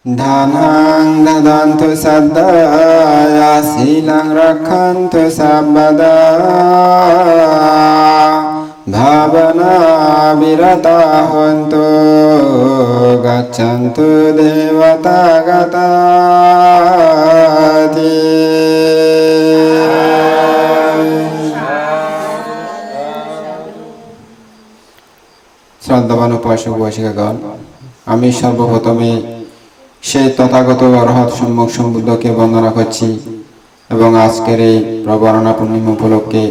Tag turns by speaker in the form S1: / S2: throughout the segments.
S1: Dhanang dadantu saddaya silang rakhantu sabbada bhavana virata hontu gacchantu devata gatati শ্রদ্ধাবান উপাসক উপাসিকাগণ, আমি সর্বপ্রথমে সেই তথাগত অরহৎ সম্যক সম্বুদ্ধকে বন্দনা করছি এবং আজকের এই প্রবরণা পূর্ণিমা উপলক্ষে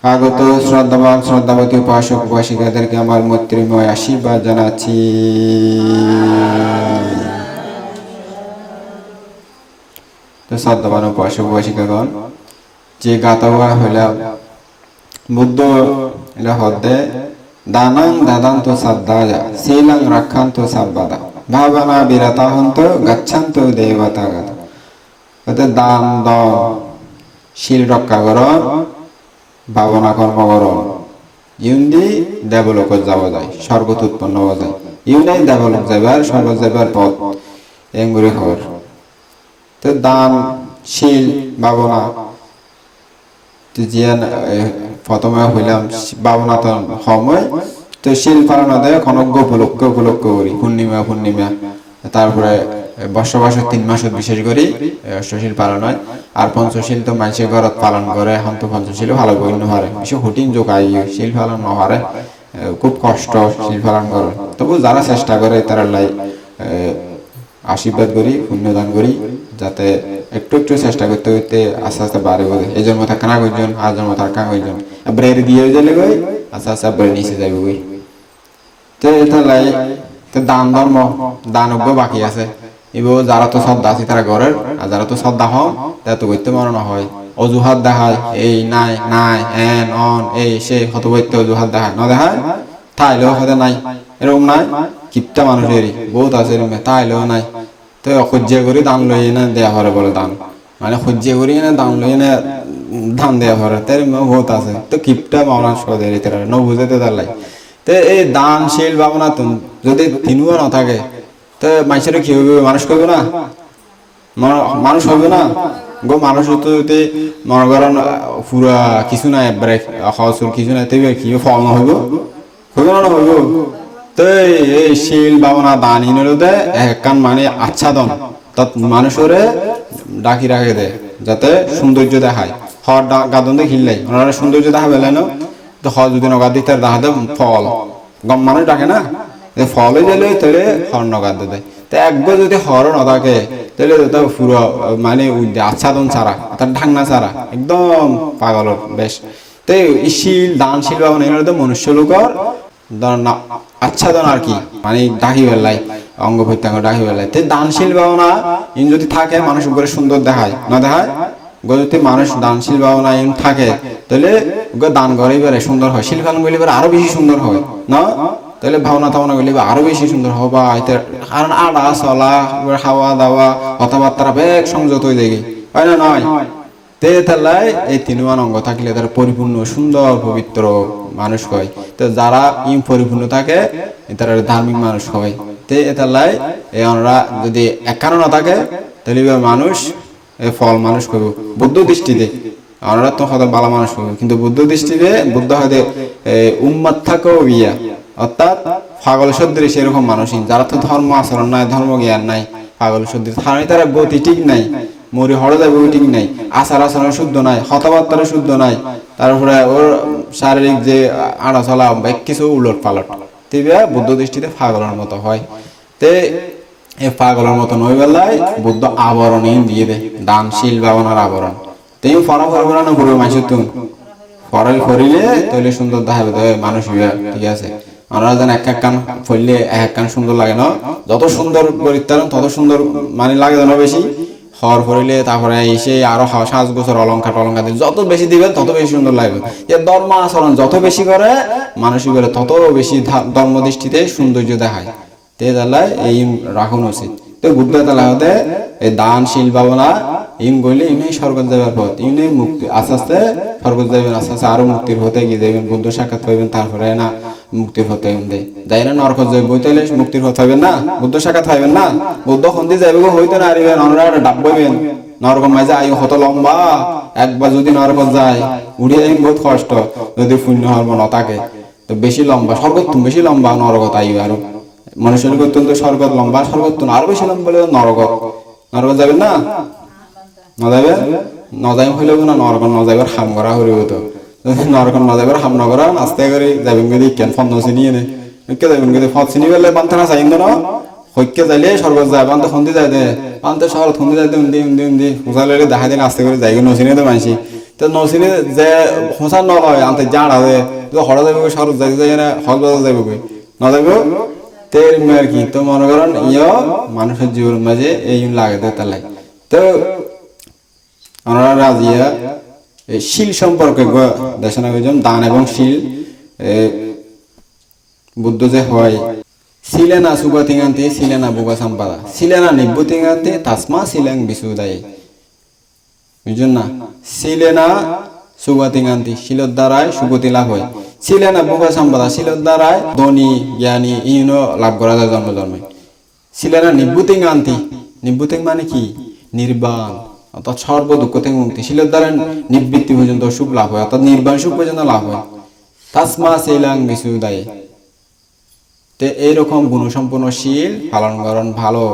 S1: আগত শ্রদ্ধাবান শ্রদ্ধাবতী উপাসক উপাসিকাদেরকে আমার মৈত্রীময় আশীর্বাদ জানাচ্ছি। তো শ্রদ্ধাবান উপাসক উপাসিকাগণ, যে গাতবা হইলাম বুদ্ধ হদ্দে দানাং দাদান্ত সাদ্দায়া শীলং রক্ষান্ত সাব্বাদা ভাবনা বিরতা হন্ত গচ্ছান্ত দেবতা গত। অর্থাৎ দান দন শীল রক্ষা করন, ভাবনা কর্ম করন, ইউন্দি দেবলোক যাওয়া যায়, স্বর্গত উৎপন্ন হওয়া যায়, ইউনাই দেবলোক যাবার স্বর্গ যাবার পথ এঙ্গুরি হর। তো দান শীল ভাবনা জিয়ান প্রথমে হইলাম ভাবনা তো সময় তো শিল পালন দেয় খনজ্ঞ উপলক্ষ করি পূর্ণিমা তারপরে বর্ষবাসের 3 মাসত বিশেষ করি অষ্টশীল পালন হয়। আর পঞ্চশীল তো মানুষের ঘরত পালন করে, এখন তো পঞ্চশীল ভালো গণ্য হারে বেশি হুটিন যোগাই শিল পালন নহারে খুব কষ্ট শিল পালন করে। তবু যারা চেষ্টা করে তারা লাই আশীর্বাদ করি, পুণ্যদান করি, যাতে একটু একটু চেষ্টা করতে করতে আস্তে আস্তে বাড়ে বোধ এই জন্ম থাকা না কইজন আর জন্ম থাকা কইজন ব্রের দিয়ে গেলে গই আস্তে আস্তে ব্রের নিচে যাবে গই। তো এটা লাই তো দান ধর্ম দানজ্ঞ বাকি আছে, এবার যারা তো শ্রদ্ধা আছে তারা ঘরের, আর যারা তো শ্রদ্ধা হন তারা তো করতে মরণ হয়, অজুহাত দেখায় এই নাই নাই এন অন এই সে হতবৈত্য অজুহাত দেখায় না দেখায় তাইলেও হয়তো নাই, এরকম নাই কিপটা মানুষেরই বহুত আছে তাইলেও নাই। তো সহ্য করি দান লই না দেয়া হরে বলে দান মানে সহ্য করি না দান লই না ধান দেয়া হরে তার বহুত আছে। তো কিপটা মানুষ তারা ন বুঝাতে তার লাই। তো এই দানশীল ভাবনা যদি তিনুও না থাকে তো মানুষের কি হবে? মানুষ করবে না, মানুষ হবে না গো। মানুষ তো যদি মনে করেন পুরা কিছু নাই ব্রেক হসুর কিছু নাই তবে কি ফল না হইব, হইব না হইব। তো এই শীল ভাবনা দান ইনতে একখান মানে আচ্ছাদন তৎ মানুষের ডাকি রাখে দেয় যাতে সৌন্দর্য দেখায়। হর গাদন দিয়ে খিল্লাই ওনারা সৌন্দর্য দেখা পেলেন তো হর যদি নগাদ দিতে দেখা দেয় ফল গম মানুষ ডাকে না ফলে গেলে তাহলে হর নগাদ দেয়। তো একবার যদি হর না থাকে তাহলে পুরো মানে আচ্ছাদন ছাড়া তার ঢাকনা ছাড়া একদম পাগলের বেশ। তো শীল দানশীল ভাবনা এগুলো মনুষ্য লোকর আচ্ছাদন আর কি মানে ডাকি বেলায় অঙ্গ প্রত্যঙ্গ ডাকি বেলায়। তো দানশীল ভাবনা ইন যদি থাকে মানুষ উপরে সুন্দর দেখায় না দেখায় যদি মানুষ দানশীল ভাবনা ইন থাকে তাহলে দান করে বেড়ে সুন্দর হয়, শিল পালন করলে আরো বেশি সুন্দর হয় না। তাহলে ভাবনা থাবনা করলে আরো বেশি সুন্দর হবা। কারণ আড়া চলা খাওয়া দাওয়া কথাবার্তা বেগ সংযত হয়ে যায় হয় না নয়। তেলাই এই 3 অঙ্গ থাকলে তারা পরিপূর্ণ সুন্দর পবিত্র মানুষ হয়। তো যারা ইম পরিপূর্ণ থাকে তারা ধার্মিক মানুষ হয়। তো এতালাই এই আমরা যদি একখানা না থাকে তাহলে মানুষ ফল মানুষ করবো বুদ্ধ দৃষ্টিতে আমরা তো হয়তো ভালো মানুষ করবো, কিন্তু বুদ্ধ দৃষ্টিতে বুদ্ধ হয়তো উম্মাদ থাকেও বিয়া অর্থাৎ পাগল সদৃশ এরকম মানুষই যারা তো ধর্ম আচরণ নাই ধর্ম জ্ঞান নাই পাগল সদৃশ তারা গতি ঠিক নাই, মরি হড়ে যাবে ঠিক নাই, আচার আচরণ শুদ্ধ নাই, কথাবার্তা শুদ্ধ নাই, তারপরে ওর শারীরিক যে আড়া চলা কিছু উলট পালট তিবা বুদ্ধ দৃষ্টিতে পাগলের মতো হয়। তে এই পাগলের মতো নই বেলায় বুদ্ধ আবরণ দিয়ে দেয় দানশীল ভাবনার আবরণ। তেই ফরা ফরবরা না পুরো মানুষের তুন ফরাল ফরিলে তাহলে সুন্দর দেখাবে মানুষ ঠিক আছে। আমরা যেন এক কান ফরলে এক কান সুন্দর লাগে না, যত সুন্দর পরিত্রাণ তত সুন্দর মানে লাগে যেন বেশি হর ফরিলে তারপরে এসে আরো সাজগোছর অলঙ্কার যত বেশি দিবেন তত বেশি সুন্দর লাগবে। এর ধর্ম আচরণ যত বেশি করে মানুষই করে তত বেশি ধর্ম দৃষ্টিতে সৌন্দর্য দেখায়। তে তাহলে এই রাখুন উচিত। তো বুদ্ধ তালা হতে এই দানশীল ভাবনা ইন গইলে ইনি স্বর্গ যাবার পথ, ইনি মুক্তি আস্তে আস্তে স্বর্গ যাবেন, আস্তে আস্তে আরো মুক্তির হতে গিয়ে যাবেন, বুদ্ধ সাক্ষাৎ পাইবেন, তারপরে না মুক্তির পথে দে যাই না নরক যাইব তাইলে মুক্তির পথ হইবেন না বুদ্ধ সাক্ষাৎ হইবেন না বুদ্ধ খন্দি যাইব হইতে না আরিবেন অনরা ডাববেন নরক মাঝে আয়ু কত লম্বা একবার যদি নরক যায় উড়ে যাই বহুত কষ্ট যদি পুণ্য হর্ম না থাকে তো বেশি লম্বা সর্বোত্তম বেশি লম্বা নরকত আয়ু আরো মানুষের অত্যন্ত স্বর্গত লম্বা সর্বোত্তম আরো বেশি লম্বা বলে নরকত নরকত যাবেন না না যাবে না যাই হইলেও না নরক না যাইবার হাম করা হইব তো নরক না যাইবার হাম না করা আস্তে করে যাবেন যদি কেন ফন্দ চিনি এনে কে যাবেন যদি ফদ চিনি বলে বান্তানা চাইন না হইকে যাইলে স্বর্গত যায় বান্তে ফন্দি যায় দে বান্তে শহর ফন্দি যায় দে উন্দি উজালে দেখা দিন আস্তে করে যাইগে নচিনে তো মানসি তো নচিনে যে হোঁচার নলয় আনতে জাড় আছে তো হরা যাবে শহর যাইতে যাই না হল বাজার যাবে কই না যাবে তের আর কি তো মনে করেন ইয় মানুষের জীবনের মাঝে এই লাগে তার লাগে তো আমরা রাজিয়া শিল সম্পর্কে দেশনা কইলাম দান এবং শিল বুদ্ধ যে হয় সিলেনা সুগতিঙ্গান্তি সিলেনা বুগা সম্পাদা সিলেনা নিব্বুতিঙ্গান্তি তাসমা সিলেং বিসুদাই বুঝছেন না সিলেনা সুগতিঙ্গান্তি শিলের দ্বারাই সুগতি লাভ হয় সিলেনা বুগা সম্পাদা শিলের দ্বারাই ধনী জ্ঞানী ইউনো লাভ করা যায় জন্ম জন্মে সিলেনা নিব্বুতিঙ্গান্তি নিব্বুতিং মানে কি নির্বাণ অর্থাৎ সর্ব দুঃখ থেকে মুক্তি শিলের দ্বারা নিবৃত্তি পর্যন্ত সুখ লাভ হয় অর্থাৎ নির্বাণ সুখ পর্যন্ত লাভ হয় তাসমা সিলাং বিসুদাই তো এইরকম গুণসম্পন্ন শীল পালন করেন ভালো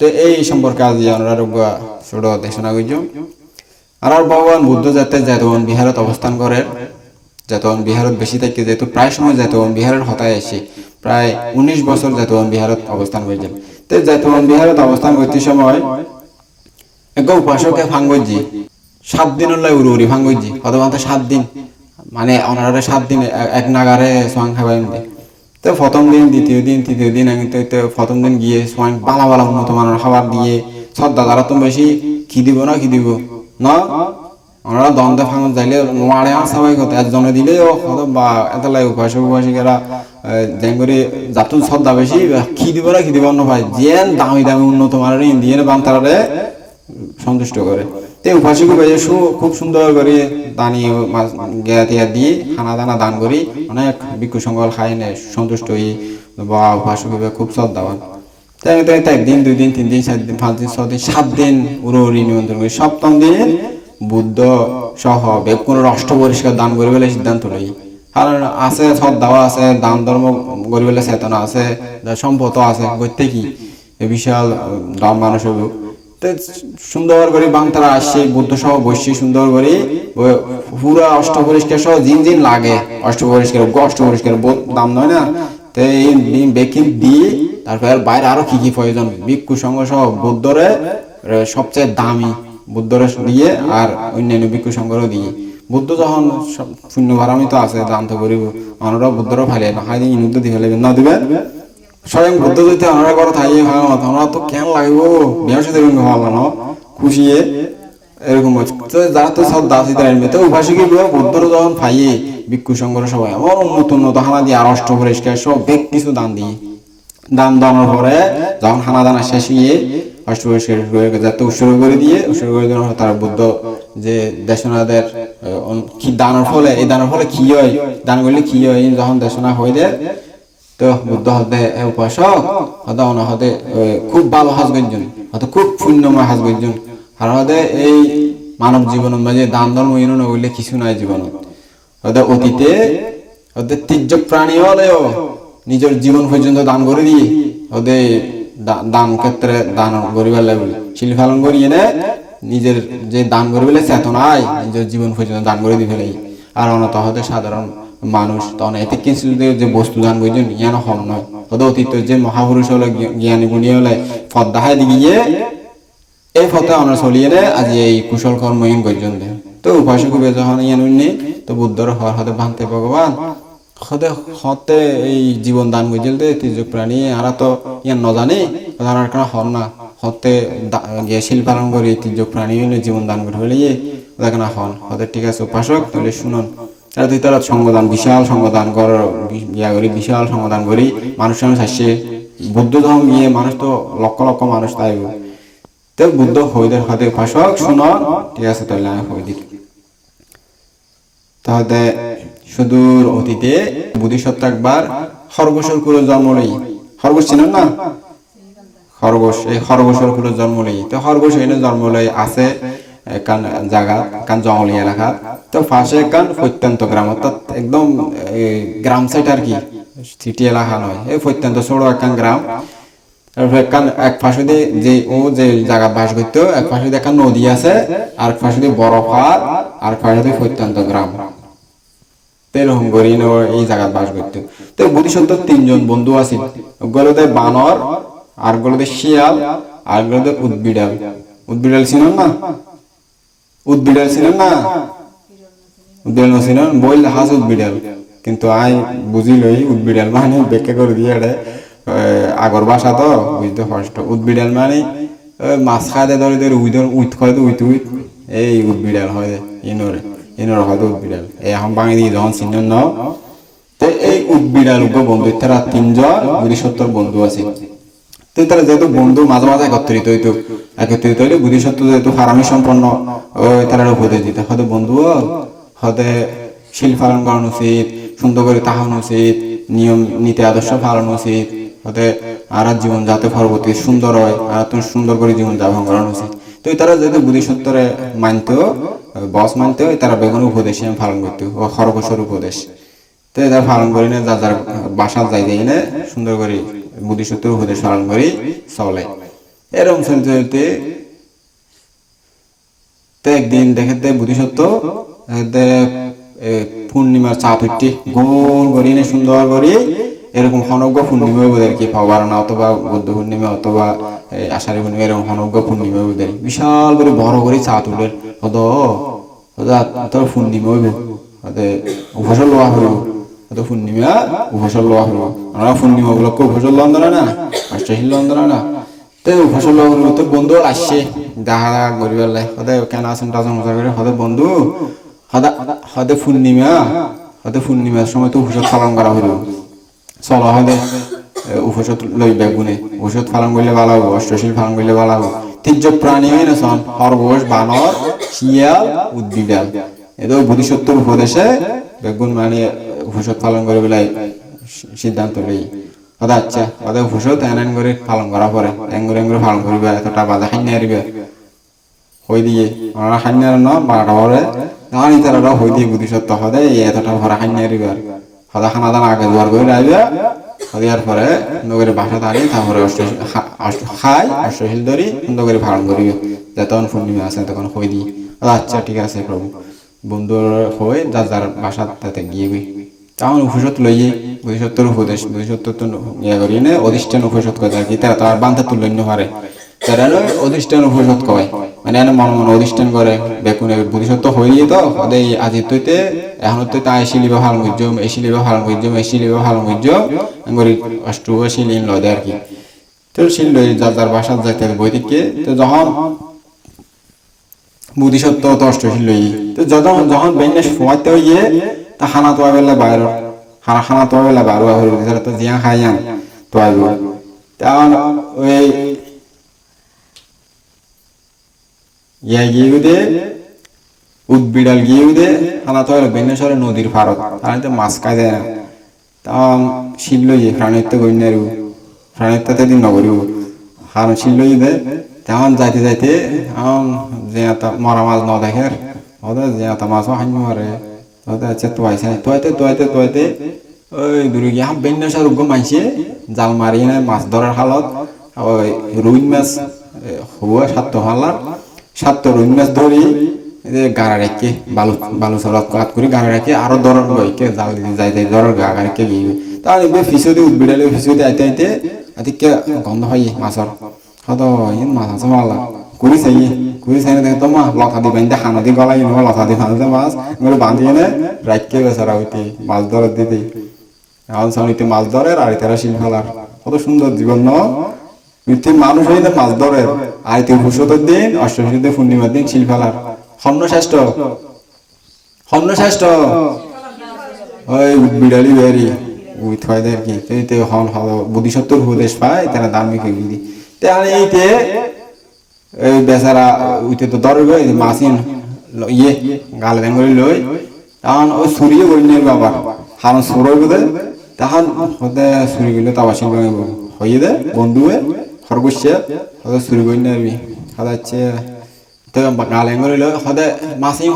S1: তো এই সম্পর্কে আজ আমরা ছোট দেশনা করছি আর ভগবান বুদ্ধ যাতে জেতবন বিহারত অবস্থান করেন জেতবন বিহারত বেশি থাকে যেহেতু প্রায় সময় জেতবন বিহারের হতায় আসে প্রায় 19 বছর জেতবন বিহারত অবস্থান করেছেন তো জেতবন বিহারত অবস্থান করতে সময় এক উপাসকে ফাঙ্গজি 7 দিন উড়ি ফাঙ্গজি অথবা 7 দিন মানে ওনারা 7 দিন এক নাগারে সোয়াং খাবাই তো প্রথম দিন দ্বিতীয় দিন তৃতীয় দিন আমি তো প্রথম দিন গিয়ে সোয়াং বালা বালা উন্নত মানের খাবার দিয়ে শ্রদ্ধা তারা তো বেশি কি দিব না না ওনারা দ্বন্দ্বে ফাঙ্গ যাইলে নোয়ারে সবাই কথা একজনে দিলে ও বা এত লাগে উপাসিকেরা দেন করে যাতুন শ্রদ্ধা বেশি কি দিব না ভাই যেন দামি উন্নত মানের ইন্ডিয়ান বান্তারে সন্তুষ্ট করে তে উপাসক খুব সুন্দর করে দানি গেয়া দিয়ে খানা দানা দান করি অনেক ভিক্ষু সংঘল খাই নে সন্তুষ্ট হই বা উপাসক খুব শ্রদ্ধাবান তাই একদিন 2 দিন 3 দিন 4 দিন 5 দিন 6 দিন 7 দিন উড়ি নিমন্ত্রণ করি সপ্তম দিন বুদ্ধ সহ বেকুন অষ্ট পরিষ্কার দান করি বলে সিদ্ধান্ত লই কারণ আছে শ্রদ্ধাও আছে দান ধর্ম করি বলে চেতনা আছে সম্পদ আছে করতে কি বিশাল দাম মানুষ সুন্দর করে বাংতারা আসছে বুদ্ধ সহ বসছি সুন্দর করে পুরা অষ্ট পরিষ্কার সহ জিন লাগে অষ্ট পরিষ্কার দাম নয় না তো এই বেকিং দিয়ে তারপর বাইরে আরো কি প্রয়োজন ভিক্ষু সংঘ সহ বুদ্ধরে সবচেয়ে দামি বুদ্ধরে দিয়ে আর অন্যান্য ভিক্ষু সংঘরও দিয়ে বুদ্ধ যখন শূন্য ভারামি তো আছে দান তো করিব অনরা বুদ্ধরও ফাইলে না খাই দিন ইনুদ্ধ দিয়ে ফেলবেন না দিবেন স্বয়ং বুদ্ধ যদি আমরা করে থাকি আমরা তো কেন লাগব বিয়ার সাথে ভালো না খুশিয়ে এরকম যারা তো সব দাসী তাই তো উপাসিকে বুদ্ধর যখন পাইয়ে ভিক্ষু সংঘর সবাই আমার উন্নত হানা দিয়ে আর অষ্ট পরিষ্কার সব বেগ কিছু দান দিয়ে দান দানোর পরে যখন হানা দানা শেষ হয়ে অষ্ট পরিষ্কার যাতে উৎসর্গ করে দিয়ে তার বুদ্ধ যে দেশনাদের কি দানের ফলে এই দানের ফলে কি হয় দান করলে কি হয় যখন দেশনা হয়ে দেয় তো বুদ্ধ হতে উপাসক হতে খুব ভালো হাজ গর্জন হয়তো খুব পুণ্যময় হাজ গর্জন আর হতে এই মানব জীবনের মাঝে দান ধর্ম ইনো হইলে কিছু নাই জীবন হতে অতীতে হতে তির্যক প্রাণী হলেও নিজের জীবন পর্যন্ত দান করে দিয়ে হতে দান ক্ষেত্রে দান করিবার লাগে শিল পালন করি এনে নিজের যে দান করিবে চেতনায় নিজের জীবন পর্যন্ত দান করে দিয়ে ফেলে আর অনত হতে সাধারণ মানুষ তখন এতে কিছু যে বস্তু দান করছেন জ্ঞান হম নয় হয়তো অতীত যে মহাপুরুষ হলে জ্ঞানী গুণী হলে পথ দেখায় দিয়ে এই পথে আমরা চলিয়ে নে আজ এই কুশল কর্মহীন করছেন তো উপাসক যখন ইয়ান তো বুদ্ধর হওয়ার হাতে ভাঙতে ভগবান হতে এই জীবন দান করছিল তির্যক প্রাণী আর তো ইয়ান নজানি জানার কারণ হন না হতে শিল পালন করি তির্যক প্রাণী হলে জীবন দান করে হলে দেখ না হন হতে ঠিক আছে উপাসক তাহলে শুনুন তারা সংগদান বিশাল সংগদান করি বিশাল সংগদান করি মানুষ আসছে বুদ্ধ ধর্ম গিয়ে মানুষ তো লক্ষ লক্ষ মানুষ তাই তো বুদ্ধ হইদের হাতে উপাসক শুনো ঠিক আছে তাহলে আমি হই দিই তাহলে সুদূর অতীতে বোধিসত্ত্ব একবার খরগোশের কুলে জন্ম লই। খরগোশ চিনেন না? খরগোশ, এই খরগোশের কুলে জন্ম লই। তো খরগোশ এনে জন্ম লই আছে কান জায়গা, কান জঙ্গলি এলাকা। তো পাশে কান প্রত্যন্ত গ্রাম, অর্থাৎ একদম গ্রাম সাইড আর কি, সিটি এলাকা নয়, এই প্রত্যন্ত ছোট একখান গ্রাম। এক পাশে দিয়ে যে জায়গা বাস করতো, এক পাশে দিয়ে একটা নদী আছে, আর এক পাশে দিয়ে বড় পাহাড়, আর পাশে দিয়ে প্রত্যন্ত গ্রাম। এরকম করে এই জায়গা বাস করতো। তো বোধিসত্ত্বর 3জন বন্ধু আছে, ওগুলোতে বানর, আর গুলোতে শিয়াল, আর গুলোতে উদবিড়াল। উদবিড়াল ছিলেন না? উদবিড়াল ছিলেন না? উদবিড়াল ছিলেন বই হাস উদবিড়াল, কিন্তু আই বুঝিলই উদবিড়াল মানে ব্যাখ্যা করে দিয়ে আগর ভাষা তো বুঝতে কষ্ট। উদবিড়াল মানে মাছ খাইতে ধরে ধরে উইত খাইতে উইত এই উদবিড়াল হয় ইনর হয়তো উদবিড়াল। এখন বাঙালি দিয়ে যখন চিহ্ন ন, তো এই উদবিড়াল বন্ধু তারা 3জন বোধিসত্ত্বর বন্ধু আছে। তো তারা যেহেতু বন্ধু মাঝে মাঝে একত্রিত হইলে বোধিসত্ত্ব যেহেতু হারামি সম্পন্ন তারা উপদেশ দিতে হয়তো বন্ধু হতে শিল পালন করানো উচিত, সুন্দর করে তাহানো উচিত, নিয়ম নীতি আদর্শ পালন উচিত হতে, আর জীবন যাতে পরবর্তী সুন্দর হয়, আর তুমি সুন্দর করে জীবন যাপন করানো উচিত। তো তারা যেহেতু বোধিসত্ত্বরে মানতো, বস মানতো, তারা বেগুন উপদেশ পালন করতো, ও খরগোশের উপদেশ। তো এটা পালন করি না, যার যার বাসা যাই যাই না সুন্দর করে বোধিসত্ত্বর উপদেশ পালন করি চলে। এরকম চলতে চলতে তো একদিন দেখে বোধিসত্ত্ব পূর্ণিমার চাঁদ উঠতে গোল করি না সুন্দর করি, এরকম হনজ্ঞ পূর্ণিমা বোধের কি পাওয়ার না, অথবা বুদ্ধ পূর্ণিমা অথবা আষাঢ়ী পূর্ণিমা, এরকম হনজ্ঞ পূর্ণিমা বোধের বিশাল করে বড় করে চাঁদ উঠে তোর পূর্ণিমা হইব, উপসর লওয়া হইব, পূর্ণিমা উপসর লওয়া হইব। আমরা পূর্ণিমা গুলোকে উপসর লন ধরে না, অষ্টশীল লন ধরে না। তো উপসর লওয়া হইব, তোর বন্ধু আসছে দেখা করি পেলাই কেন আসেন টাজন মজা করে হতে বন্ধু হতে পূর্ণিমার সময় তো উপসর পালন করা হইল, চলো হতে উপসদ লইবে গুণে, ঔষধ পালন করলে ভালো হবো, অষ্টশীল পালন করলে ভালো হবো। 3জন প্রাণী হয় না সন, খরগোশ, বানর, শিয়াল, উদবিড়াল। এদের বোধিসত্ত্বর উপদেশে বেগুন মানে উপসদ পালন করে বেলায় সিদ্ধান্ত লই। আচ্ছা ওদের উপসদ এন করে পালন করা পরে এঙ্গুরে পালন করিবে, এতটা বাজা খাইনে আরিবে হই দিয়ে ওরা খাইনে ন 12টা পরে জানি তারা হই দিয়ে বোধিসত্ত্ব হদে এতটা ভরা খাইনে আরিবে, সদা খানা দানা আগে জোয়ার করে রাখবে, দেওয়ার পরে নগরের বাসা দাঁড়িয়ে তারপরে খাই অষ্টশীল ধরি সুন্দর করে পালন করিবে, যখন পূর্ণিমা আছে তখন হই দিই। আচ্ছা ঠিক আছে প্রভু, বন্ধুর হয়ে যার যার বাসা তাতে গিয়ে গই তখন উপসদ লইয়ে বোধিসত্ত্বর উপদেশ, বোধিসত্ত্ব তো ইয়ে করি না অধিষ্ঠান উপসদ করে আর কি, তারা তো আর বান্ধা তুলন্য পারে, তারা অধিষ্ঠান উপসদ কয় মানে মনে মনে অধিষ্ঠান করে বেকুনে বোধিসত্ত্ব হইয়ে তো ওদের আজির তৈতে এখন তো তা এসিলিবা ভালো বুঝম, এসিলিবা ভালো বুঝম, এসিলিবা ভালো বুঝম গরি অষ্ট শিলিন লয় আর কি। তো শিল লই যার যার বাসার যাইতে বই থেকে, তো যখন বোধিসত্ত্ব তো অষ্টশীল লই, তো যখন যখন বেন্যাস ফোয়াইতে হইয়ে তা খানা তোয়া বেলা বাইর খানা তোয়া বেলা বাইর হইল, তো জিয়া খাইয়ান তোয়াইব তখন ওই ইয়া গিয়ে দে উদবিড়াল গিয়ে দে খানা তো বেনেশ্বরের নদীর ফারত তাহলে তো মাছ খাই দেয় না, তখন শিল লইয়ে প্রাণীত্ব গণ্যার প্রাণীত্বতে দিন নগরিব কারণ শিল লইয়ে দে, তখন যাইতে যাইতে এখন যে মরা মাছ ন দেখে ওদের যে মাছও হান্য মারে ওদের আছে তোয়াইছে তোয়াইতে ওই দূরে গিয়ে বেনেশ্বর উগ্র মাইছে জাল মারি না মাছ ধরার হালত ওই রুই মাছ হওয়া 7 রুই মাছ ধরি গাড়া রেখে বালু সরাত কাত করে গাড়া রেখে আরো দরার বইকে জাল দিতে যাইতে দরার গা রেখে গিয়ে তাহলে ফিসুদি উদবিড়ালে ফিসুদি আইতে আদিকে গন্ধ হয় মাছর হয়তো মাছ আছে মালা কুড়ি চাই দেখে তো মা লতা দি বান্ধে খানা দি গলাই লতা দি বাঁধতে মাছ বাঁধি এনে রাখকে বেচারা হইতে মাছ ধরার দিতে এখন সামনে মাছ ধরে আর তারা শিল ফেলার কত সুন্দর জীবন ন পৃথিবীর মানুষ হইলে মাছ ধরে আর ভূষতের দিন অষ্টশীতে পূর্ণিমার দিন শিল ফেলার হন্যশ্রেষ্ঠ ওই বিড়ালি বেরি উই থয়দের কি তো হন বোধিসত্ত্বর উপদেশ পায় তারা ধার্মিক বিধি তাহলে এইতে এই বেচারা উইতে তো ধরবে মাছিন ইয়ে গালে করে লই তখন ওই সুরিয়ে বন্যের বাবা হান সুরই বোধে তখন হতে সুরি গেলে তাবাসিল হয়ে দে বন্ধুয়ে খরগোশে হতে সুরি বন্যে আরবি হচ্ছে তো গালে গলিল হতে মাসিং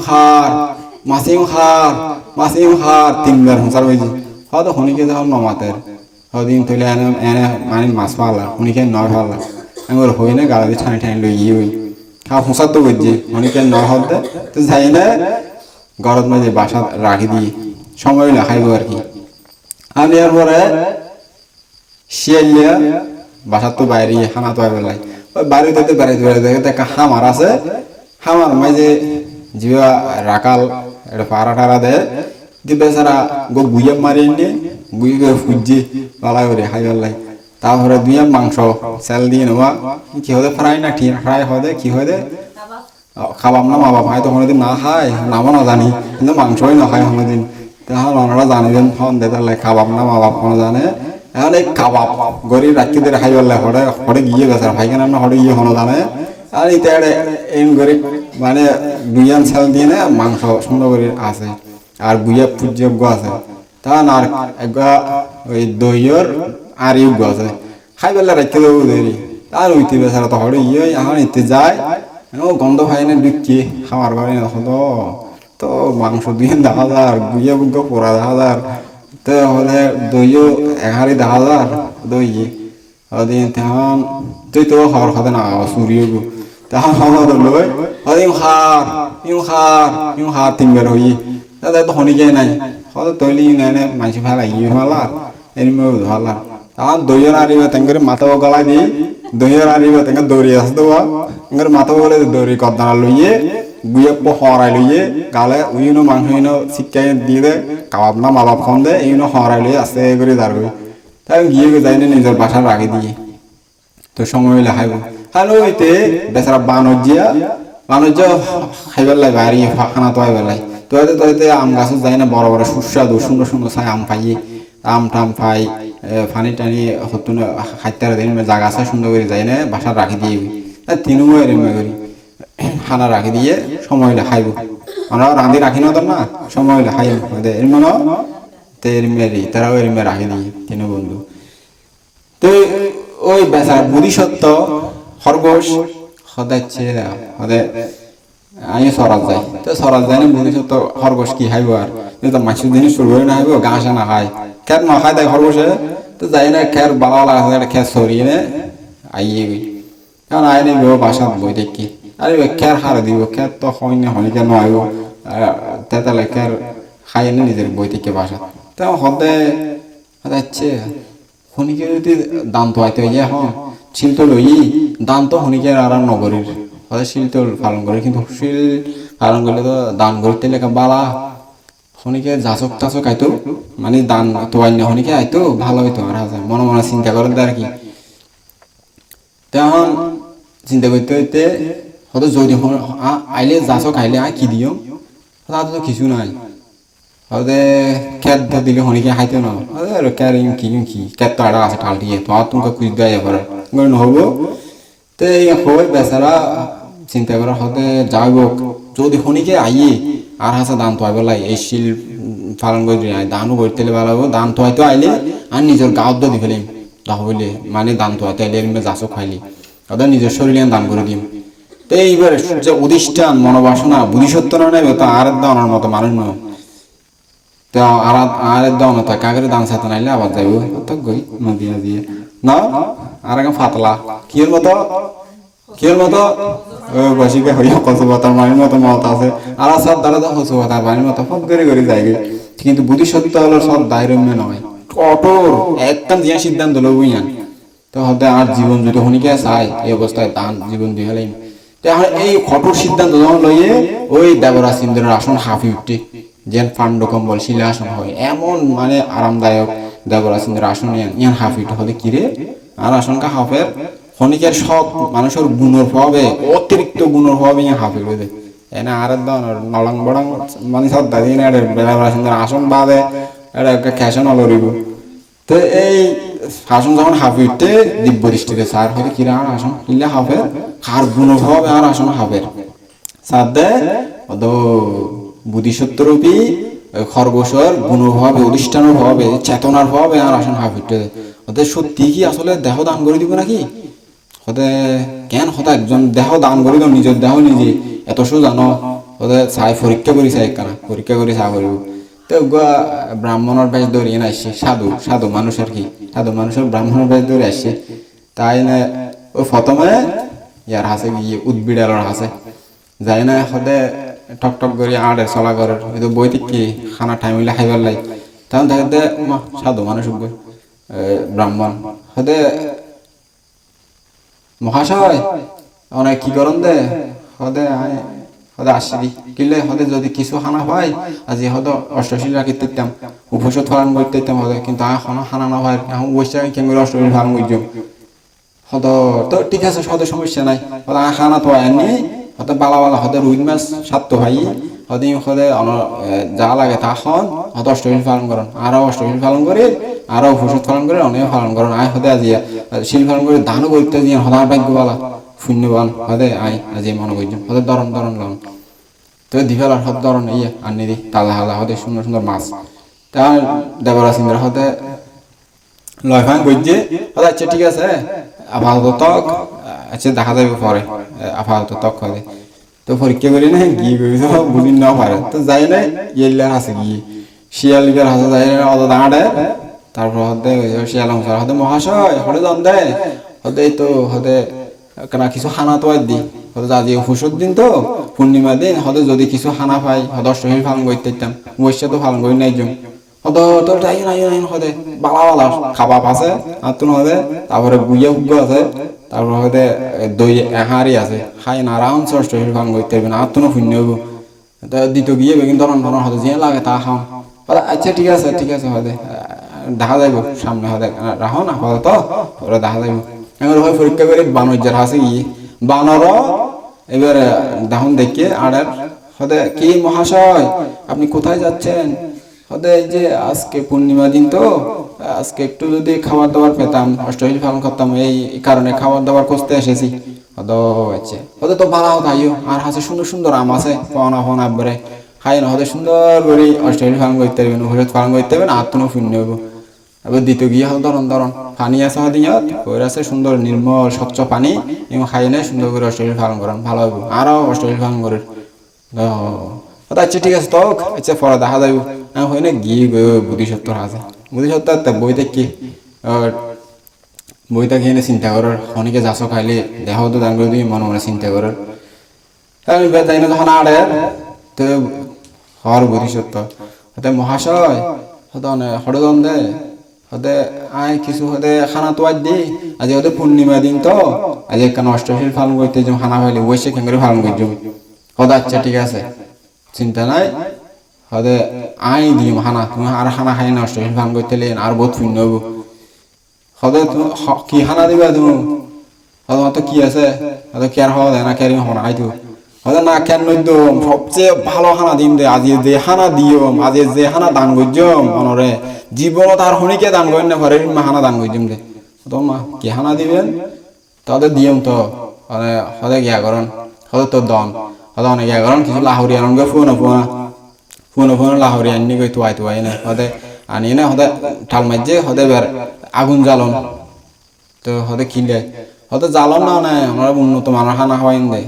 S1: হার তিনবার হুঁসার হয়েছে হয়তো হনিকে যখন নমাতের হদিন তৈলে এনে এনে মানে মাছ পালা হনিকে নয় পালা আমি ওর হই না গালা দিয়ে ঠানি ঠানি লই হই খাওয়া হুঁসার তো বুঝছি হনিকে নয় হতে তো যাই না গরম মাঝে বাসা রাখি দিই সময় না খাইব আর কি আমি এরপরে শিয়ালিয়া বাসার তো বাইরে হানা তো বেলায় ওই বাড়িতে বেড়াইতে একটা হামার আছে হামার মাঝে জিবা রাকাল এটা পাড়া টাড়া দেয় দিয়ে বেচারা গো গুইয়া মারি নিয়ে গুইয়ে করে ফুজি পালা করে খাই বেলায় তারপরে দুইয়া মাংস চাল দিয়ে নেওয়া কি হতে ফ্রাই না ঠিক ফ্রাই হতে কি হতে খাবাম না মা বাবা হয়তো কোনোদিন না খায় নামও না জানি কিন্তু মাংসই না খায় কোনোদিন তাহলে ওনারা জানিবেন ফোন দেতালে খাবাম না মা বাপ কোনো জানে এখন এই কাবাব গরিব রাখি দিয়ে খাই বললে হরে গিয়ে বেচার ভাইখানা না হরে গিয়ে হনো জানে আর ইতে এম গরিব মানে দুইয়ান চাল দিয়ে না মাংস সুন্দর করে আছে আর গুইয়া পূজ্যজ্ঞ আছে তখন আর ওই দইয়ের আর ইয়োগ্য আছে খাই বললে রাখি দেবো দেরি আর উইতে বেচারা তো হরে গিয়ে এখন ইতে যায় গন্ধ ভাই না বিক্রি খামার বাড়ি না তো মাংস দিয়ে 10,000 গুইয়া বুগ্গ পোড়া 10,000 তো হলে দইও 11,000 দই ওদিন তখন তুই তো খাওয়ার খাতে না সুরিয়ে গো তখন খাওয়া লই ওদিন হার তিনবার হই দাদা তো হনি যায় নাই হয়তো তৈলি নাই মাঝে ভালো ইয়ে ভালা এরম ভালা তখন দইয়ের আরিবা তেঙ্গরে মাথা গলা দিই দইয়ের আরিবা তেঙ্গে দৌড়ি আসতে দেওয়া এঙ্গের মাথা বলে দৌড়ি কদানা লইয়ে গুয়ে হরাই লইয়ে গালে উইনো মাংস ইনো শিক্ষাই দিয়ে দে কাবাব না মা বাপ খান দে ইনো হরাই লইয়ে আস্তে করে দাঁড়াবে তাই গিয়ে যাই না নিজের বাসা রাখি দিয়ে তো সময় লেখাইব হ্যালো এতে বেচারা বানজ্জিয়া খাইবার লাই বাড়ি খানা তো আইবার লাই তো আম গাছ যাই না বড় বড় সুস্বাদু সুন্দর সুন্দর চাই আম পাইয়ে আম টাম পাই ফানি টানি হতুন খাইতে দিন জায়গা আছে সুন্দর করে যাই না বাসা রাখি দিয়ে তিনও এরম করি খানা রাখি দিয়ে সময় হলে খাইব আমরা রাঁধি রাখি না তো না সময় হলে খাইব এর মনে তো এরমেরি তারাও এরমে রাখি দিই তিন বন্ধু তো ওই বেচার বুদ্ধিসত্ত্ব খরগোশ সদাচ্ছে সদে আমি সরাজ যাই তো সরাজ যাই না বুদ্ধিসত্ত্ব খরগোশ কি খাইব আর তো মাছের জিনিস শুরু করে না খাইব ঘাস না খায় খের না খায় তাই খরগোশে তো যাই না খের বালা বালা আছে খের সরিয়ে নে আইয়ে কারণ আয় নেই বাসা বই দেখি আরে খের হারে দিব খের তো হয় না হয়নি কেন আইব তেতালে খের খাই না নিজের বই থেকে বাসা তো হতে হচ্ছে শনিকে যদি দান তো আইতে হয়ে এখন শিল লই দান তো শনিকের আর নগরীর হতে শিল তো পালন করে কিন্তু শিল পালন করলে তো দান করতে লেখা বালা শনিকে যাচক টাচক আইতো মানে দান তো আইন শনিকে আইতো ভালো হইতো আর মনে মনে চিন্তা করেন আর কি তখন চিন্তা করতে হইতে হয়তো যদি আইলে যাচক আইলে কি দিও তাতে তো কিছু নাই হয়তো খেত দিলে শনিকে খাইতে না আর ক্যারিং কি খেত তো আড়া আছে টাল দিয়ে তো আর তোমাকে খুঁজ দেওয়া পারে নহব তো এই হয় বেচারা চিন্তা করা হতে যাইব যদি শনিকে আইয়ে আর হাসা দান তো আইব লাই এই শিল পালন করে দানও করতে ভালো হবো দান তো হয়তো আইলে আর নিজের গাঁত দি ফেলিম তাহলে মানে দান তো হয়তো আইলে এরমে যাচক খাইলি ওদের নিজের শরীরে দান করে দিম তো এইবার যে অধিষ্ঠান মনোবাসনা বুদ্ধিসত্ত্ব না নেবে তো আর দানের মতো মানুষ নয় তো আর দান তো কাগরে দান সাথে নাইলে আবার যাইব তো গই নদী দিয়ে না আর এখন ফাতলা কিয়ের মতো বসিকে হইয়া কচুপাতার মানির মতো মত আছে আর সব দ্বারা তো কচুপাতার মানির মতো ফট করে যাই কিন্তু বুদ্ধিসত্ত্ব হলো সব দায়রম্য নয় কঠোর একদম দিয়ে সিদ্ধান্ত লবই না তো হতে আর জীবন যদি শনিকে চাই এই অবস্থায় দান জীবন দিয়ে হলেন এখন এই কঠোর সিদ্ধান্ত যখন লইয়ে ওই দেবরাজ ইন্দ্রের আসন হাফি উঠে যেন পাণ্ড কম্বল শিলা আসন হয় এমন মানে আরামদায়ক দেবরাজ ইন্দ্রের আসন ইয়ান হাফি উঠে হতে কিরে আর আসনকা হাফের শনিকের সব মানুষের গুণের প্রভাবে অতিরিক্ত গুণের প্রভাবে ইয়ান হাফি উঠে এনে আর নলং বড়ং মানে সব দাঁড়িয়ে না দেবরাজ ইন্দ্রের আসন বাদে এটা একটা খেসন অলরিব তো এই আসন যখন হাফি উঠতে দিব্য দৃষ্টিতে সার হতে কিরা আর আসন কিনলে হাফের আর গুণের প্রভাবে আর আসন হাফের সার দেয় বুদ্ধিসত্ত্বরূপী খরগোশের গুণভাবে অধিষ্ঠানের ভাবে চেতনার ভাবে আর আসেন হাফিটে ওদের সত্যি কি আসলে দেহ দান করে দিব নাকি ওদের কেন হতা একজন দেহ দান করে দাও নিজের দেহ নিজে এত সো জানো ওদের চাই পরীক্ষা করি চাই কেনা পরীক্ষা করি চা করিব তো ব্রাহ্মণের বেশ ধরিয়ে আসছে সাধু সাধু মানুষ আর কি সাধু মানুষের ব্রাহ্মণের বেশ ধরে আসছে তাই না ও প্রথমে ইয়ার হাসে গিয়ে উদ্বিড়ালর হাসে যাই না সদে টক টক করে আড়ে চলা করে কিন্তু বইতে কি খানা টাইম হইলে খাইবার লাই তখন দেখে সাধু মানুষ ব্রাহ্মণ সদে মহাশয় অনেক কি করন দে সদে সদে আসছি দি কিলে সদে যদি কিছু খানা হয় আজি হয়তো অষ্টশীল রাখি দিতাম উপসদ পালন করতে দিতাম হদে কিন্তু এখন খানা না হয় এখন বসে কেমন করে অষ্টশীল পালন করছো হয়তো তো ঠিক আছে সদে সমস্যা নাই হয়তো খানা তো আনি হয়তো বালা বালা হয়তো রুই মাছ সাতটো ভাই হয়তো হদে যা লাগে তা খন হয়তো অষ্টশীল পালন করেন আরো অষ্টশীল পালন করে আরো উপসদ পালন করে অনেক পালন করেন আয় হদে আজি শিল পালন করে ধানও করতে দিয়ে হদার ভাগ্য বালা শূন্যবান হদে আয় আজি মনে করছো হদে দরন দরন লন তো দিফেলার হদ দরন ইয়ে আনি দি তাজা হাজা হদে সুন্দর সুন্দর মাছ তা দেবরাসিন্দ্র হদে লয় ফান করছে হদে আচ্ছা ঠিক আছে আপাতত তক আচ্ছা দেখা যাবে পরে আপাতত তক হদে তো পরীক্ষা করি না গিয়ে করি তো বুঝি না পারে তো যাই না ইয়েলার আছে গিয়ে শিয়ালিকার হাসে যাই না অত দাঁড়ায় তারপর হদে শিয়াল হদে মহাশয় হদে জন দে হদে তো হদে কেনা কিছু খানা তো দি হয়তো আজি ফুসুর দিন তো পূর্ণিমা দিন হয়তো যদি কিছু খানা পাই হয়তো অষ্টমী পালন করতে দিতাম বৈশা তো পালন করি নাই জম হয়তো তোর যাই নাই নাই হদে বালা বালা খাবার আছে আর তো হদে তারপরে বুইয়া ফুগ আছে তারপর হদে দই এহারি আছে খাই না আরাম অষ্টমী পালন করতে পারবেন আর তো শূন্য হইব দ্বিতীয় গিয়ে কিন্তু ধরন ধরন হয়তো যে লাগে তা খাও আচ্ছা ঠিক আছে হদে দেখা যাইব সামনে হদে রাখো না আপাতত ওরা দেখা যাইব এবার হয় পরীক্ষা করে বানর আছে কি বানর এবার দেখুন দেখিয়ে আর হদে কি মহাশয় আপনি কোথায় যাচ্ছেন হদে এই যে আজকে পূর্ণিমা দিন তো আজকে একটু যদি খাবার দাবার পেতাম অষ্টমী পালন করতাম এই কারণে খাবার দাবার খুঁজতে এসেছি হদ আচ্ছা হদে তো ভালো তাইও আর হাসে সুন্দর সুন্দর আম আছে পাওনা ফোনা একবারে খাই না হদে সুন্দর করে অষ্টমী পালন করতে পারবেন উপরত পালন করতে পারবেন আর তো শূন্য হইব এবার দ্বিতীয় গিয়ে হল ধরন ধরন পানি আছে হদিয়ত ওর আছে সুন্দর নির্মল স্বচ্ছ পানি এবং খাই না সুন্দর করে অষ্টমী পালন করেন ভালো হইব আরো অষ্টমী পালন করে আচ্ছা ঠিক আছে তো আচ্ছা পরে দেখা যাইব হয় না গিয়ে বুদ্ধিসত্তর আছে বুদ্ধিসত্তর বইতে কি বইটা খেয়ে চিন্তা করার অনেকে যাচ খাইলে দেহ তো দান করে দিয়ে মনে মনে চিন্তা করার যাই না তখন আড়ে তো হর বুদ্ধিসত্তর হতে মহাশয় হতে হরদন দে হতে আয় কিছু হতে খানা তো আজ দি আজ হতে পূর্ণিমা দিন তো আজ কেন অষ্টশীল পালন করতে যাও খানা পাইলে বসে কেন করে পালন করছো হতে আচ্ছা ঠিক আছে চিন্তা নাই হতে আয় দিও খানা তুমি আর খানা খাই না অষ্টশীল পালন করতে আর বহুত শূন্য হবো হতে কি খানা দিবা তুমি হতে কি আছে হতে কেয়ার হওয়া যায় না কেয়ারিং হওয়া নাই তো হয়তো না কেন নইদম সবচেয়ে ভালো খানা দিম দে আজি যে খানা দিয়ম আজি যে খানা দান করছম মনরে জীবনত আর হনিকে দান করেন না ঘরের খানা দান করছম দে তো মা কি খানা দিবেন তাদের দিয়ম তো মানে হদে গিয়া করেন হদে তোর দন হদে অনেক গিয়া করেন কিছু লাহরি আনন গে ফোন লাহরি আনি গই তুয়াই না হদে আনি না হদে ঠাল মারছে হদে বের আগুন জ্বালন তো হদে কিলে হদে জ্বালন না না আমরা উন্নত মানের খানা হওয়াইন দে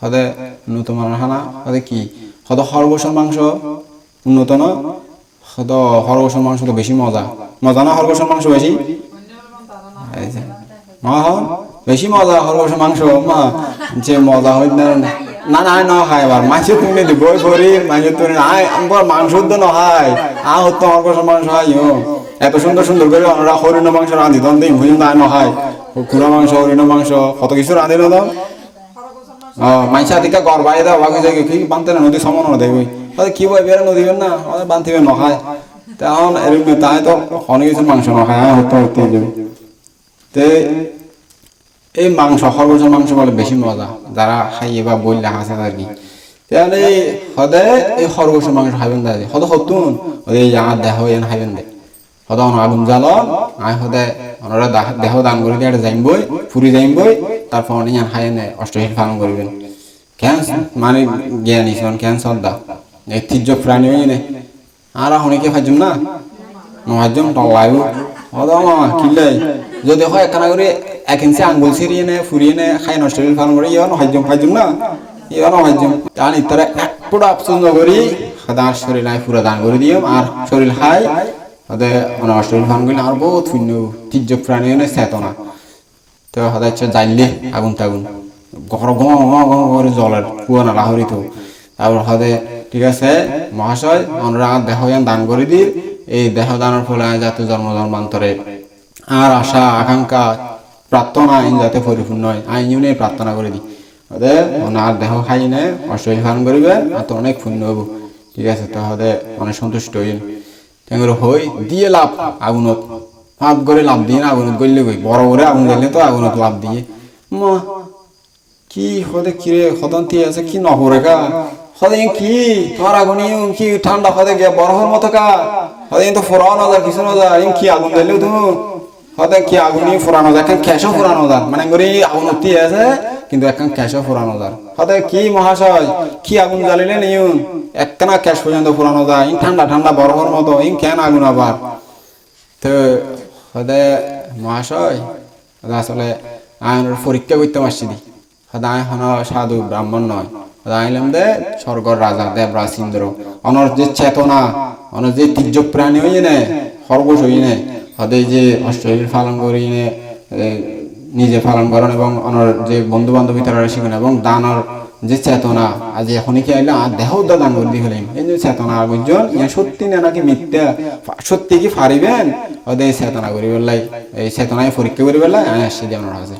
S1: হদে উন্নত মানের খানা হদে কি হদে খরগোশের মাংস উন্নত না হদে খরগোশের মাংস তো বেশি মজা না খরগোশের মাংস বেশি বেশি মজা খরগোশের মাংস মা যে মজা হই না না না না খাই আবার মাছ তুমি বই করি মাছ তুমি আয় আমার মাংস তো নহাই হতো খরগোশের মাংস খাই এত সুন্দর সুন্দর করে আমরা হরিণ মাংস রাঁধি তখন দিই ভুজন তাই নহাই খুরা মাংস হরিণ মাংস কত কিছু রাঁধি না তো মাইসা দিকে গড় বাইরে দেওয়া বাকি জায়গায় কি বানতে না নদী সমান দেবে কি বই বেড়ে নদীবেন না বানতিবেন নখায় তখন এরকম তাই তো অনেক কিছু মাংস নখায় হতে যাবে তো এই মাংস খরগোশের মাংস বলে বেশি মজা যারা খাইয়ে বা বললে হাসে আর কি তাহলে হদে এই খরগোশের মাংস খাইবেন দাদি হদে হতুন ওই আমার দেহ এন খাইবেন দে হদে আগুন জ্বাল আয় হদে ওনারা দেহ দান করে দিয়ে যাইম বই ফুরি যাইম বই তারপর অনেক খাই নে অষ্টশীল পালন করবেন কেন মানে জ্ঞানী কেন শ্রদ্ধা ঐতিহ্য প্রাণী নে আর হনিকে ফাইজুম না নহাজম টলাইব অদমা কিলাই যদি হয় একখানা করে 1 ইঞ্চি আঙ্গুল ছিড়িয়ে নে ফুরিয়ে নে খাই নষ্ট করে ফান করে ইয়া নহাজম ফাইজুম না ইয়া নহাজম কারণ ইতারা এক পুরা অপশন করি সাদা শরীর নাই পুরা দান করে দিও আর শরীর খাই হদে নষ্ট করে ফান করলে আর বহুত শূন্য তির্য প্রাণী নে চেতনা তো হদে হচ্ছে জাইলে আগুন তাগুন গড় গম করে জলের কুয়া না লাহরি তো তারপর হদে ঠিক আছে মহাশয় আমরা দেহ দান করে দিই এই দেহ দানের ফলে যাতে জন্ম জন্মান্তরে আর আশা আকাঙ্ক্ষা প্রার্থনা আইন যাতে পরিপূর্ণ হয় আইন ইউনে প্রার্থনা করে দিই ওদের আর দেহ খাই নে অশরীর ফান করিবেন আর তো অনেক পুণ্য হবো ঠিক আছে তো হদে অনেক সন্তুষ্ট হইন তেমন হই দিয়ে লাভ আগুনত হাত করে লাভ দিয়ে না আগুনত গড়লে গই বড় করে আগুন দিলে তো আগুনত লাভ দিয়ে মা কি হদে কিরে হদন্তি আছে কি নহরে কা হদে কি তোমার আগুনি কি ঠান্ডা হদে গিয়া বরফের মতো কা হদে তো ফোরানো যায় কিছু না যায় কি আগুন দিলেও তো হদে কি আগুনি ফোরানো যায় এখন ক্যাশও ফোরানো যায় মানে করে আগুনতি আছে কিন্তু এখন ক্যাশও ফোরানো যায় হদে কি মহাশয় কি আগুন জ্বালিলেন ইউন একখানা ক্যাশ পর্যন্ত ফোরানো যায় ঠান্ডা ঠান্ডা বরফের মতো কেন আগুন আবার তো হদে মহাশয় আসলে আইন পরীক্ষা করতে পারছি দি হদে আই হন সাধু ব্রাহ্মণ নয় আইলাম দে স্বর্গর রাজা দেবরাজ ইন্দ্র অনর যে চেতনা অনর যে তির্য প্রাণী হই নে খরগোশ হই নে হদে যে অষ্টরীর পালন করি নে নিজে পালন করেন এবং অনর যে বন্ধু বান্ধবী তারা শিখেন এবং দানর যে চেতনা আজ এখনই কি আইলাম আর দেহ দান করে দিয়ে হলেন এই যে চেতনা আগুজন ইয়া সত্যি না নাকি মিথ্যা সত্যি কি পারিবেন হদে চেতনা করি বললাই এই চেতনায় পরীক্ষা করি বললাই আমি আসছি দিয়ে ওনার কাছে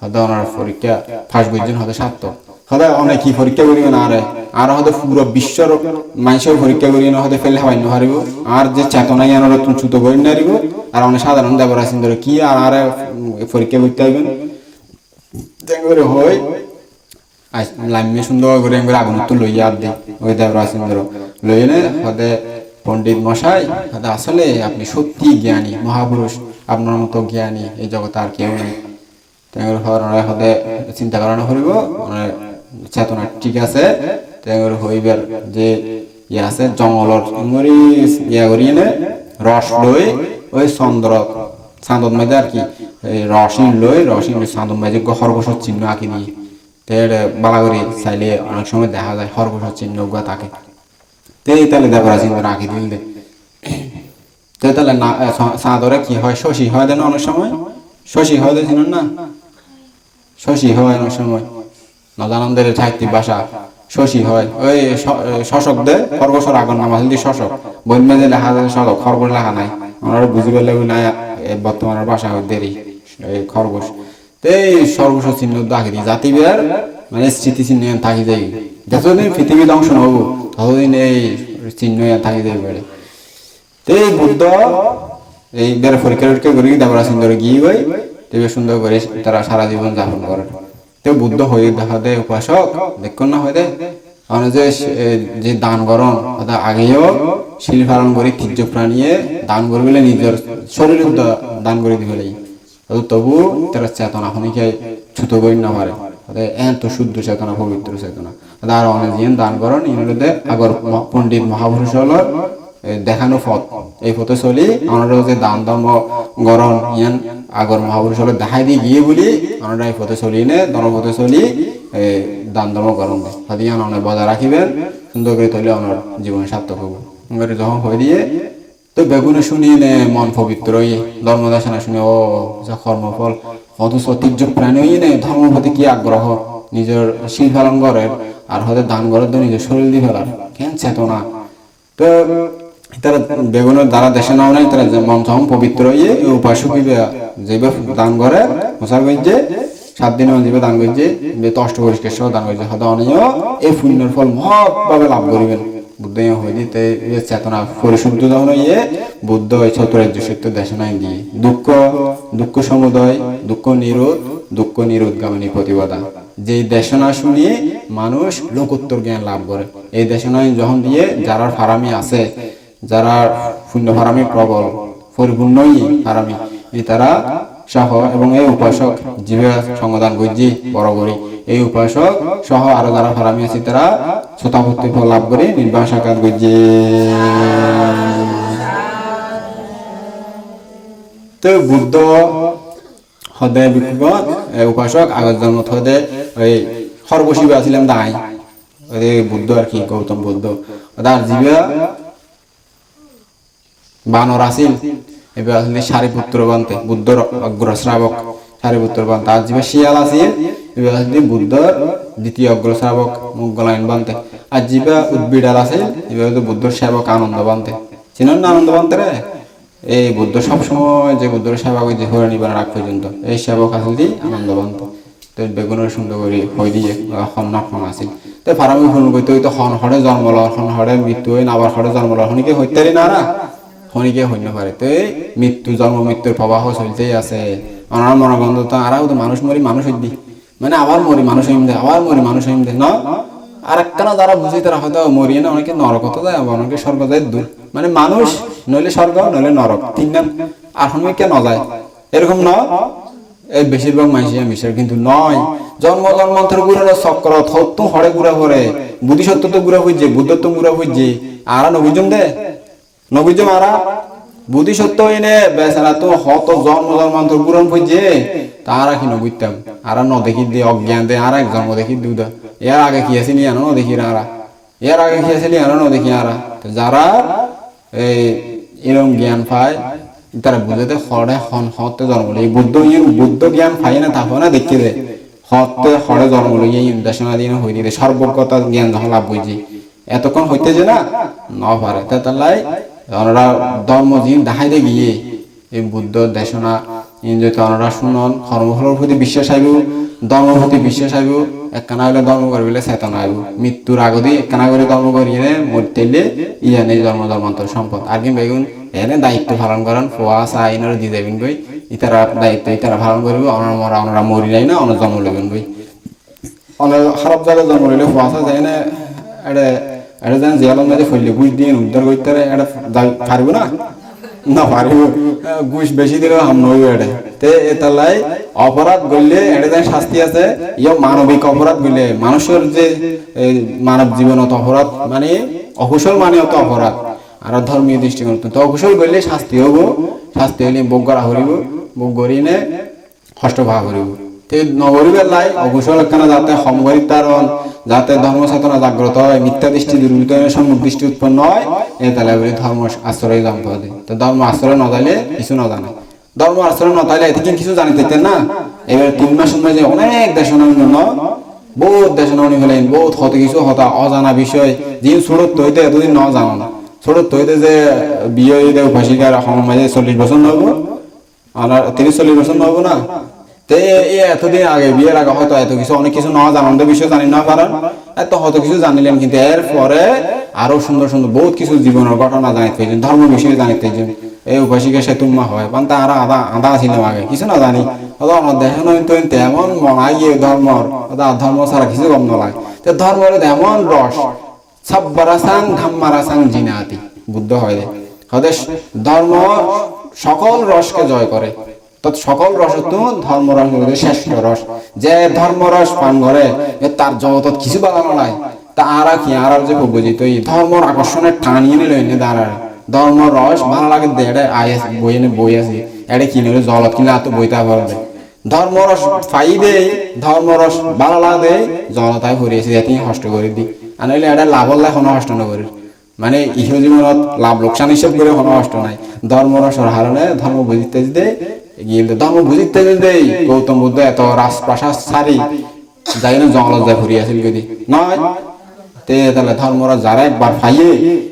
S1: হদে ওনার পরীক্ষা ফার্স্ট বুঝছেন হদে সার্থক হদে অনেক কি পরীক্ষা করিবেন আর হদে পুরো বিশ্বর মানুষের পরীক্ষা করি না হদে ফেলে হাবাই হারিব আর যে চেতনাই আনার নতুন ছুতো করি নারিব আর অনেক সাধারণ দেবরাজ ইন্দ্র কি আর পরীক্ষা করতে হইবেন করে হয় লাইমে সুন্দর করে আগুন তো লইয়া দিই ওই দেবরাজ ইন্দ্র লইয়ে নে হদে পণ্ডিত মশাই হদে আসলে আপনি সত্যি জ্ঞানী মহাপুরুষ আপনার মতো জ্ঞানী এই জগতে আর কেউ নেই হদে চিন্তা করানো হইব চেতনা ঠিক আছে হইবার যে ইয়ে আছে জঙ্গলর ইয়া করিয়ে নে রস লই ওই চন্দ্র চাঁদত মাঝে আর কি রসিন লই চাঁদত মাঝে খরগোশের চিহ্ন আঁকি দিয়ে বালা করে চাইলে অনেক সময় দেখা যায় খরগোশের চিহ্ন গুয়া থাকে তাহলে দেবরাজ ইন্দ্র আঁকি দিল দে তাহলে না চাঁদরে কি হয় শশী হয় দেন অনেক সময় শশী হয় দেখছিলেন না শশী হয় অনেক সময় নজানন্দের সাহিত্যিক ভাষা শশী হয় ওই শশক দে খরগোশের আগর নাম আসলে শশক বই মেজে লেখা যায় শশক খরগোশ লেখা নাই আমরা বুঝিবে লাগবে না বর্তমানের ভাষা দেরি খরগোশ এই সর্বস্ব চিহ্ন আঁকি দিই জাতিবের মানে স্মৃতি চিহ্ন থাকি যাই যতদিন পৃথিবী ধ্বংস নহব ততদিন এই চিহ্ন থাকি যাই বেড়ে এই বুদ্ধ এই বেড়ে পরীক্ষা করি দেবরাজ ইন্দ্র গিয়ে গই তবে সুন্দর করে তারা সারা জীবন যাপন করে তো বুদ্ধ হয়ে দেখা দেয় উপাসক দেখুন না হয় যে দান গরম আগেও শিল পালন করে তির্য প্রাণীয়ে দান করবে নিজের শরীর দান করে দিবে তবু তারা চেতনা খনিকে ছুতো করি না পারে এত শুদ্ধ চেতনা পবিত্র চেতনা আর অনেক জিন দান করেন ইংরেজে আগর পণ্ডিত মহাপুরুষ হল দেখানো পথ এই পথে চলি আমরা যে দান ধর্ম গরম ইয়ান আগর মহাপুরুষ হলে দেখাই দিয়ে গিয়ে বলি আমরা এই পথে চলি নে ধর্মপথে চলি দান ধর্ম গরম তাদের ইয়ান অনেক বজায় রাখিবেন সুন্দর করে তৈলে আমার জীবনে সার্থক হবো যখন হয়ে দিয়ে তো বেগুনে শুনি নে মন পবিত্র ধর্ম দেশনা শুনে ও কর্মফল অথচ তির্য প্রাণী হই নে ধর্মের প্রতি কি আগ্রহ নিজের শিল পালন করে আর হয়তো দান করে তো নিজের শরীর দিয়ে ফেলার কেন চেতনা তো তারা বেগুনের দ্বারা দেশে নাও নাই তারা মন যখন পবিত্র হইয়ে উপাসক যেভাবে দান করে মশার গঞ্জে 7 দিন যেভাবে দান করছে অষ্ট পরিষ্কার সহ দান করছে হয়তো অনেক এই পুণ্যের ফল মহৎভাবে লাভ করিবেন বুদ্ধ হয়ে দিতে চেতনা পরিশুদ্ধ যখন ইয়ে বুদ্ধ চতুরাজ্য সত্য দেশনায় দিয়ে দুঃখ সমুদয় দুঃখ নিরোধ গামিনী প্রতিবাদা যে দেশনা শুনিয়ে মানুষ লোকোত্তর জ্ঞান লাভ করে এই দেশনায় যখন দিয়ে যারা ফারামি আছে যারা পুণ্য ফারামি প্রবল পরিপূর্ণই ফারামি তারা সহ এবং এই উপাসক জীবে সঙ্গদান গজ্জি বড় করি এই উপাসক সহ আরো যারা ফারামি আছে তারা শতাপত্তি ফল লাভ করে নির্বাণ সাক্ষাৎ করছে। তো বুদ্ধ হদে বিক্ষুগত উপাসক আগত জন্ম হদে ওই সর্বশিব আছিলাম দাই ওই বুদ্ধ আর কি গৌতম বুদ্ধ তার জীবা বানর আছিল এবার আসলে সারিপুত্র বানতে বুদ্ধর অগ্র শ্রাবক সারিপুত্র বান তার জীবা শিয়াল আছিল এবার আসলে বুদ্ধর দ্বিতীয় অগ্র শ্রাবক মুগলাইন বানতে আর জীবা উদ্ভিডাল আছিল এবার বুদ্ধর সেবক আনন্দ বানতে চিনেন না আনন্দ বানতে রে এই বুদ্ধ সবসময় যে বুদ্ধর সেবা করছে হরে নিবার রাগ পর্যন্ত এই সেবক আসলে আনন্দ বান্ত তো বেগুনের সুন্দর করে হয়ে দিয়ে হন আছিল তো ফারামি ফোন করতে হইতো হন হরে জন্ম লওয়ার হন হরে মৃত্যু হই না আবার হরে জন্ম লওয়ার হনিকে হইতারি না না হনিকে হইন পারে তো এই মৃত্যু জন্ম মৃত্যুর প্রবাহ চলতেই আছে অনার মনোগন্ধ তো আর মানুষ মরি মানুষ হইবি মানে আবার মরি মানুষ হইম দে আবার মরি মানুষ হইম দে না আর একখানা যারা বুঝি তারা হয়তো মরিয়ে না অনেকে নরকত যায় আবার অনেকে স্বর্গ যায় দূর মানে মানুষ নইলে স্বর্গ নইলে নরক ঠিক না আর হনুমি কে ন যায় এরকম ন এই বেশিরভাগ মানুষই মিশার কিন্তু নয় জন্ম জন্মান্তর গুড়ার চক্র থত্তু হরে গুড়া ভরে বুদ্ধিসত্ত্ব তো গুড়া হইছে বুদ্ধত্ব গুড়া হইছে আর নবুজম দে নবুজম আরা বুদ্ধিসত্ত্ব এনে বেচারা তো হত জন্ম জন্মান্তর গুড়ন হইছে তারা কি নবুইতাম আর ন দেখি দে অজ্ঞান দে আর এক জন্ম দেখি দুদা এর আগে কি আছে নি আনো দেখি আরা এর আগে কি আছে নি আনো দেখি আরা যারা এই এরকম জ্ঞান পায় তারা বুঝাতে হরে হন হতে জন্ম লই বুদ্ধ জ্ঞান পাই না তা না দেখতে দে হতে হরে জন্ম লই এই দর্শনা দিন হই দিতে সর্বজ্ঞতা জ্ঞান যখন লাভ হইছে এতক্ষণ হইতে যে না পারে তাই ওনারা ধর্ম জিন দেখাই দে গিয়ে এই বুদ্ধ দেশনা ইনজয় ওনারা শুনন কর্মফলের প্রতি বিশ্বাস আইব ধর্মের প্রতি বিশ্বাস আইব একখানা হইলে ধর্ম করবিলে চেতনা আইব মৃত্যুর আগদি একখানা করে ধর্ম করিয়ে মরতেলে ইয়ানে জন্ম ধর্মান্তর সম্পদ আর কি বেগুন এনে দায়িত্ব পালন করেন ফোয়া আইনের দিয়ে দেবেন বই ইতারা দায়িত্ব ইতারা পালন করবো ওনারা মরি নাই না ওনার জন্ম লবেন বই অনেক খারাপ জায়গায় জন্ম লইলে ফোয়া যায় না এটা এটা যেন জিয়ালের মাঝে ফেললে ঘুষ দিয়ে উদ্ধার করতে এটা পারব না না পারিব ঘুষ বেশি দিলেও হাম নইব এটা তে এতালাই অপরাধ করলে এটা যেন শাস্তি আছে ইয়ে মানবিক অপরাধ করলে মানুষের যে মানব জীবনত অপরাধ মানে অকুশল মানে অত অপরাধ আর ধর্মীয় দৃষ্টিকোণ তো অকুশল করলে শাস্তি হব শাস্তি হলে ভোগ করা হরিব ভোগ করিনে কষ্ট ভাগ করিব নগরীবের লাই অকুশল একখানা যাতে সমগরিত তারণ যাতে ধর্ম চেতনা জাগ্রত হয় মিথ্যা দৃষ্টি দুর্বৃত্ত সম্মুখ দৃষ্টি উৎপন্ন হয় এই তাহলে বলি ধর্ম আশ্রয় জানতে হবে তো ধর্ম আশ্রয় ন যাইলে কিছু ন জানে ধর্ম আশ্রয় ন তাইলে এতে কিছু জানিতে না এবার 3 মাস সময় যে অনেক দেশন বহুত দেশন হলেন বহুত হতে কিছু হতা অজানা বিষয় যে ছোট তৈতে এতদিন ন জানো না ছোট তৈতে যে বিয়ে উপাসিকার মাঝে 40 বছর নহব আর 30-40 বছর নহব না এতদিন আগে বিয়ের আগে হয়তো এত কিছু অনেক কিছু না জানানোর বিষয় জানি না পারেন এত হয়তো কিছু জানিলেন কিন্তু এর পরে আরো সুন্দর সুন্দর বহুত কিছু জীবনের ঘটনা জানিতে পেয়েছেন ধর্ম বিষয়ে জানিতে পেয়েছেন এই উপাসিকা সে তুম্মা হয় কারণ তারা আদা ছিলাম আগে কিছু না জানি আমার দেখেন তেমন মনাই ধর্মর ধর্ম ছাড়া কিছু কম নলায় তো ধর্মের এমন রস সাব্বারাসাং ধাম্মারাসাং জিনাতি বুদ্ধ হয় হদের ধর্ম সকল রসকে জয় করে তৎ সকল রস ধর্মরস শ্রেষ্ঠ রস যে ধর্মরস পান করে তার জগৎ কিছু বানানো নাই তা আরা কি আর যে বুঝি তো এই ধর্মর আকর্ষণের টানিয়ে নিল এনে দাঁড়ায় ধর্ম রস ভালো লাগে দে এটা বই এনে বই আছে এটা কিনে জলত কিনে এত বইতে পারবে ধর্মরস ফাই দে ধর্মরস ভালো লাগে জলতায় ভরিয়েছে এতে কষ্ট করে দি আর নইলে এটা লাভ হলে কোনো কষ্ট না করে মানে ইহ জীবনত লাভ লোকসান হিসেব করে কোনো কষ্ট নাই ধর্মরসর হারণে ধর্ম বুঝিতে দে ধর্ম বুঝিতে দেই গৌতম বুদ্ধ এত রাজপ্রাসাদ সারি যাই না জঙ্গলত যায় ঘুরিয়ে আসিল যদি নয় তে তাহলে ধর্মরা যারা একবার পাইয়ে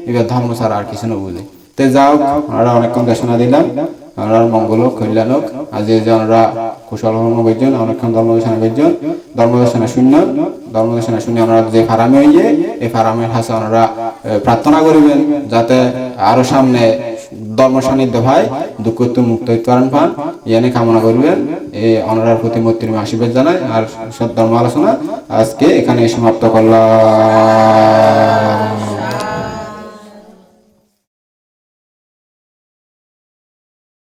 S1: এবার ধর্ম ছাড়া আর কিছু না বুঝে তে যাও আমরা অনেকক্ষণ দেশনা দিলাম আমরা মঙ্গল হোক কল্যাণ হোক আজ যে আমরা কুশল ধর্ম করছেন অনেকক্ষণ ধর্মদেশনা করছেন ধর্মদেশনা শূন্য আমরা যে ফারামে হইয়ে এই ফারামের হাসে আমরা প্রার্থনা করিবেন যাতে আরো সামনে ধর্ম সান্নিধ্য ভাই দুঃখ মুক্ত করেন পান ইয়ানে কামনা করবেন এই অনারার প্রতি মৈত্রী আশীর্বাদ জানাই আর সব ধর্ম আলোচনা আজকে এখানে সমাপ্ত করলাম।